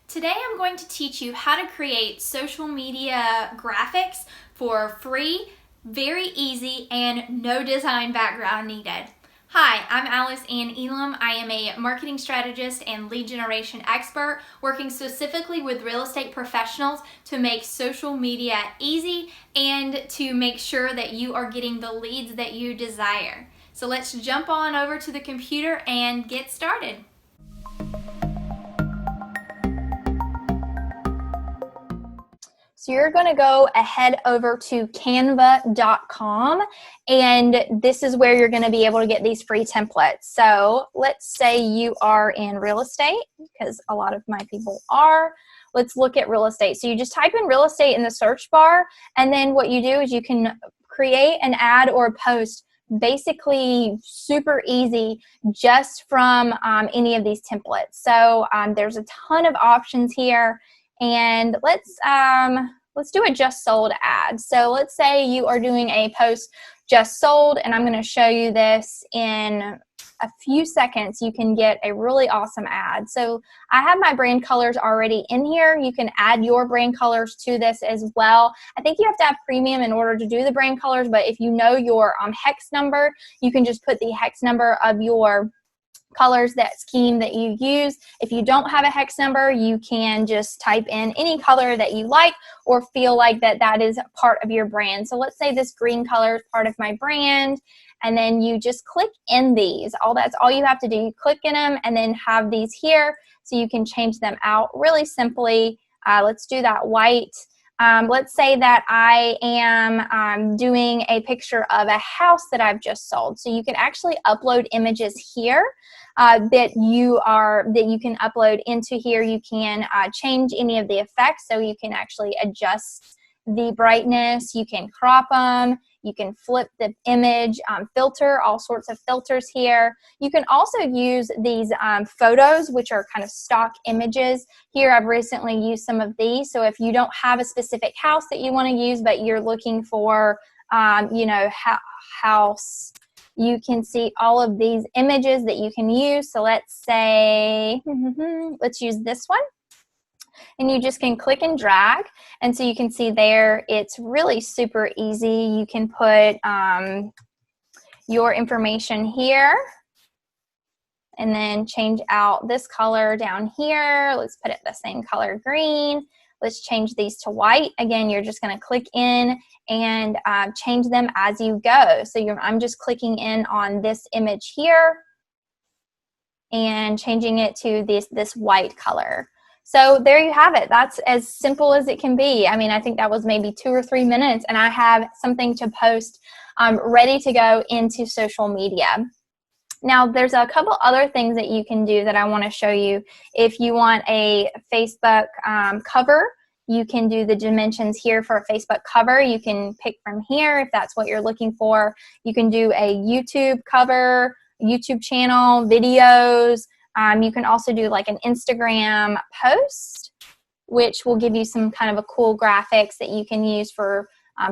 Today I'm going to teach you how to create social media graphics for free, very easy, and no design background needed. Hi, I'm Alice Ann Elam. I am a marketing strategist and lead generation expert working specifically with real estate professionals to make social media easy and to make sure that you are getting the leads that you desire. So let's jump on over to the computer and get started. So you're going to go ahead over to canva.com, and this is where you're going to be able to get these free templates. So let's say you are in real estate, because a lot of my people are. Let's look at real estate. So you just type in real estate in the search bar, and then what you do is you can create an ad or a post basically super easy just from any of these templates. So there's a ton of options here. And let's do a just sold ad. So let's say you are doing a post just sold, and I'm going to show you this in a few seconds. You can get a really awesome ad. So I have my brand colors already in here. You can add your brand colors to this as well. I think you have to have premium in order to do the brand colors, but if you know your hex number, you can just put the hex number of your colors, that scheme that you use. If you don't have a hex number, you can just type in any color that you like or feel like that is part of your brand. So let's say this green color is part of my brand, and then you just click in these. That's all you have to do. You click in them and then have these here so you can change them out really simply. Let's do that white. Let's say that I am doing a picture of a house that I've just sold. So you can actually upload images here that you can upload into here. You can change any of the effects, so you can actually adjust the brightness. You can crop them. You can flip the image, filter, all sorts of filters here. You can also use these photos, which are kind of stock images. Here I've recently used some of these. So if you don't have a specific house that you want to use, but you're looking for, house, you can see all of these images that you can use. So let's say, let's use this one. And you just can click and drag. And so you can see there, it's really super easy. You can put your information here and then change out this color down here. Let's put it the same color, green. Let's change these to white. Again, you're just going to click in and change them as you go. So I'm just clicking in on this image here and changing it to this white color. So there you have it. That's as simple as it can be. I mean, I think that was maybe 2 or 3 minutes, and I have something to post ready to go into social media. Now, there's a couple other things that you can do that I want to show you. If you want a Facebook cover, you can do the dimensions here for a Facebook cover. You can pick from here if that's what you're looking for. You can do a YouTube cover, YouTube channel, videos. You can also do like an Instagram post, which will give you some kind of a cool graphics that you can use for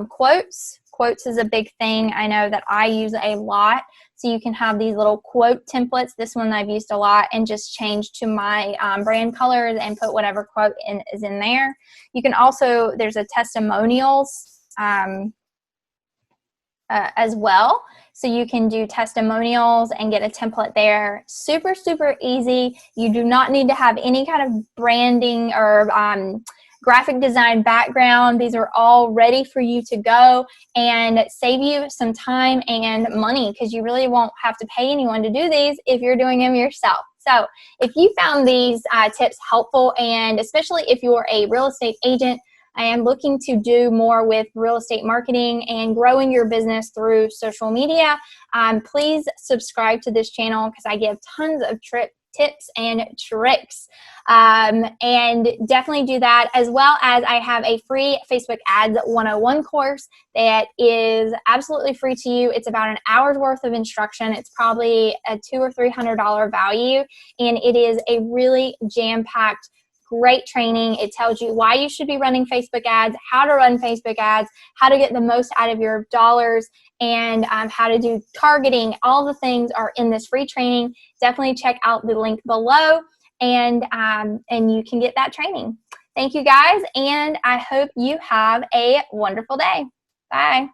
quotes. Quotes is a big thing I know that I use a lot. So you can have these little quote templates. This one I've used a lot, and just change to my brand colors and put whatever quote is in there. You can also, there's a testimonials as well. So you can do testimonials and get a template there. Super, super easy. You do not need to have any kind of branding or graphic design background. These are all ready for you to go and save you some time and money, because you really won't have to pay anyone to do these if you're doing them yourself. So if you found these tips helpful, and especially if you're a real estate agent, I am looking to do more with real estate marketing and growing your business through social media, please subscribe to this channel, because I give tons of tips and tricks. And definitely do that, as well as I have a free Facebook Ads 101 course that is absolutely free to you. It's about an hour's worth of instruction. It's probably a $200 or $300 value, and it is a really jam-packed great training. It tells you why you should be running Facebook ads, how to run Facebook ads, how to get the most out of your dollars, and how to do targeting. All the things are in this free training. Definitely check out the link below. and you can get that training. Thank you guys, and I hope you have a wonderful day. Bye.